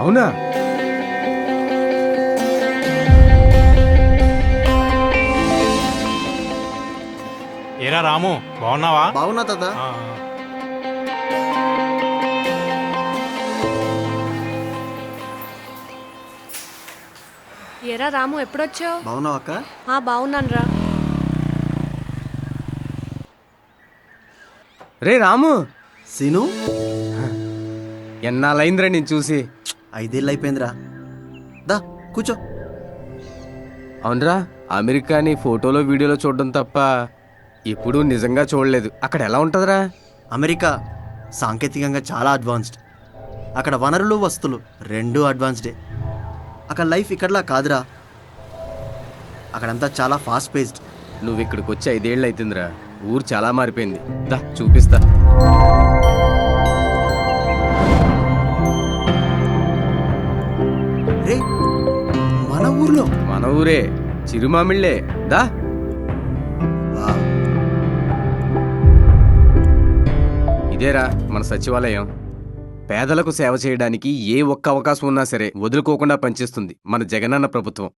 అవునా? ఏరా రాము, బాగున్నావా? బాగున్నా తాత. ఏరా రాము, ఎప్పుడొచ్చావు? బాగున్నావా అక్క? బాగున్నాను రా. రే రాము, సీను, ఎన్నాళ్ళైందిరా నేను చూసి. 5 ఏళ్ళు అయిపోయిందిరా. దా కూర్చో. అవునరా, అమెరికాని ఫోటోలో వీడియోలో చూడడం తప్ప ఎప్పుడూ నిజంగా చూడలేదు. అక్కడ ఎలా ఉంటుందిరా? అమెరికా సాంకేతికంగా చాలా అడ్వాన్స్డ్. అక్కడ వనరులు వస్తువులు రెండూ అడ్వాన్స్డే. అక్కడ లైఫ్ ఇక్కడలా కాదురా. అక్కడంతా చాలా ఫాస్ట్ పేస్డ్. నువ్వు ఇక్కడికి వచ్చి 5 ఏళ్ళు అవుతుందిరా. ఊరు చాలా మారిపోయింది. దా చూపిస్తా. రే, మన ఊర్లో? మన ఊరే, చిరుమామిళ్ళే. దా. వావ్. ఇదేరా మన సచివాలయం. పేదలకు సేవ చేయడానికి ఏ ఒక్క అవకాశం ఉన్నా సరే వదులుకోకుండా పనిచేస్తుంది మన జగనన్న ప్రభుత్వం.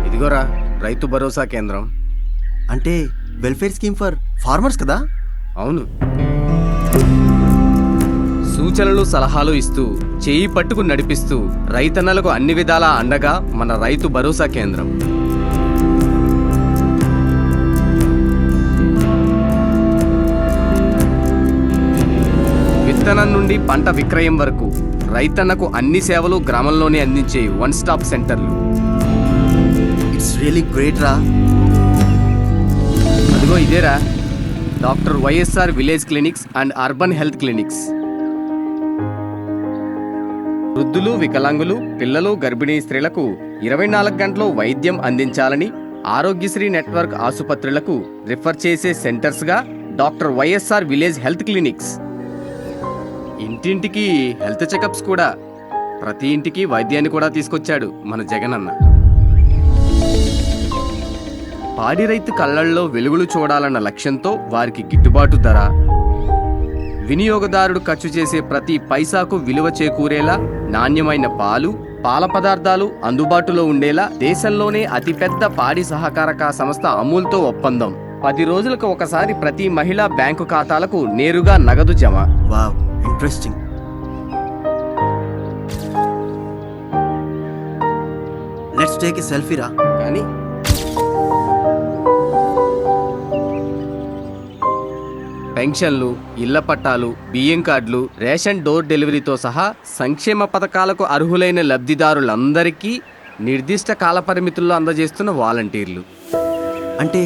ఇదిగోరా రైతు భరోసా కేంద్రం. అంటే వెల్ఫేర్ స్కీమ్ ఫర్ ఫార్మర్స్ కదా? అవును. సూచనలు సలహాలు ఇస్తూ చేయి పట్టుకు నడిపిస్తూ రైతన్నలకు అన్ని విధాలా అండగా మన రైతు భరోసా కేంద్రం. విత్తనం నుండి పంట విక్రయం వరకు రైతన్నకు అన్ని సేవలు గ్రామంలోనే అందించే 1 స్టాప్ సెంటర్లు. ఇట్స్ రియలీ గ్రేట్ రా. అదిగో ఇదేరా doctor YSR village clinics and urban health clinics. వృద్ధులు, వికలాంగులు, పిల్లలు, గర్భిణీ స్త్రీలకు 24 గంటలు వైద్యం అందించాలని ఆరోగ్యశ్రీ నెట్వర్క్ ఆసుపత్రులకు రిఫర్ చేసే సెంటర్స్గా doctor YSR village health clinics. ఇంటింటికి హెల్త్ చెకప్స్ కూడా. ప్రతి ఇంటికి వైద్యాన్ని కూడా తీసుకొచ్చాడు మన జగనన్న. పాడి రైతు కళ్ళల్లో వెలుగులు చూడాలన్న లక్ష్యంతో వారికి గిట్టుబాటు ధర, వినియోగదారుడు ఖర్చు చేసే ప్రతి పైసాకు విలువ చేకూరేలా నాణ్యమైన పాలు, పాల పదార్థాలు అందుబాటులో ఉండేలా దేశంలోనే అతిపెద్ద పాడి సహకారక సంస్థ అమూల్తో ఒప్పందం. 10 రోజులకు ఒకసారి ప్రతి మహిళా బ్యాంకు ఖాతాలకు నేరుగా నగదు జమ. Wow, interesting. Let's take a selfie రా. కానీ పెన్షన్లు, ఇళ్ల పట్టాలు, బియ్యం కార్డులు, రేషన్ డోర్ డెలివరీతో సహా సంక్షేమ పథకాలకు అర్హులైన లబ్ధిదారులందరికీ నిర్దిష్ట కాలపరిమితుల్లో అందజేస్తున్న వాలంటీర్లు. అంటే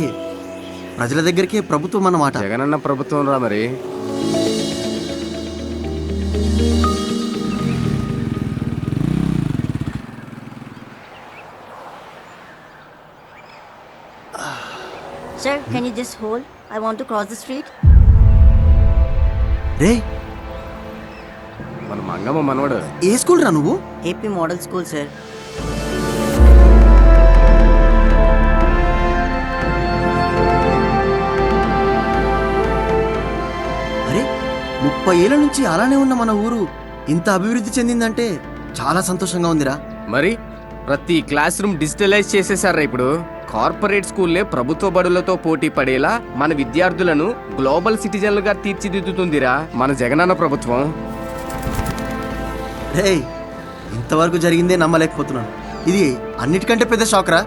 ప్రజల దగ్గరికే ప్రభుత్వం అన్నమాట. జగనన్న ప్రభుత్వం రా మరి. Sir, can you just hold? I want to cross the street. రే, మన మంగమ్మ మనవడు. ఏ స్కూల్ రా నువ్వు? AP Model School, sir. అరే, 30 ఏళ్ల నుంచి అలానే ఉన్న మన ఊరు ఇంత అభివృద్ధి చెందిందంటే చాలా సంతోషంగా ఉందిరా. మరి ప్రతి క్లాస్ రూమ్ డిజిటలైజ్ చేసేసారా ఇప్పుడు. కార్పొరేట్ స్కూల్లే ప్రభుత్వ బడులతో పోటీ పడేలా మన విద్యార్థులను గ్లోబల్ సిటిజన్లుగా తీర్చిదిద్దుతుందిరా మన జగనన్న ప్రభుత్వం. రే, ఇంతవరకు జరిగిందే నమ్మలేకపోతున్నాను. ఇది అన్నిటికంటే పెద్ద షాక్ రా.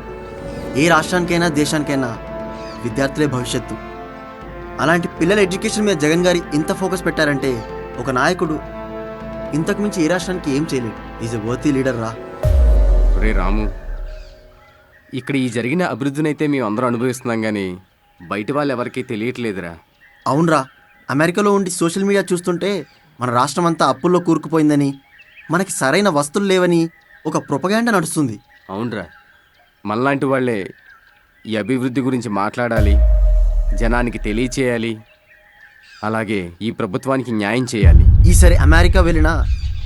ఏ రాష్ట్రానికైనా దేశానికైనా విద్యార్థులే భవిష్యత్తు. అలాంటి పిల్లల ఎడ్యుకేషన్ మీద జగన్ గారి ఇంత ఫోకస్ పెట్టారంటే ఒక నాయకుడు ఇంతకు మించి ఏ రాష్ట్రానికి ఏం చేయలేడు. ఈజ్ ఎ వర్తీ లీడర్ రా. రే రాము, ఇక్కడ ఈ జరిగిన అభివృద్ధినైతే మేము అందరూ అనుభవిస్తున్నాం కానీ బయట వాళ్ళు ఎవరికీ తెలియట్లేదురా. అవునరా, అమెరికాలో ఉండి సోషల్ మీడియా చూస్తుంటే మన రాష్ట్రం అంతా అప్పుల్లో కూరుకుపోయిందని, మనకి సరైన వస్తువులు లేవని ఒక ప్రొపగాండా నడుస్తుంది. అవునరా, మనలాంటి వాళ్ళే ఈ అభివృద్ధి గురించి మాట్లాడాలి, జనానికి తెలియచేయాలి, అలాగే ఈ ప్రభుత్వానికి న్యాయం చేయాలి. ఈసారి అమెరికా వెళ్ళినా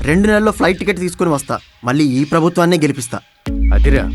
2 నెలల్లో ఫ్లైట్ టికెట్ తీసుకొని వస్తా. మళ్ళీ ఈ ప్రభుత్వాన్నే గెలిపిస్తా. అదిరా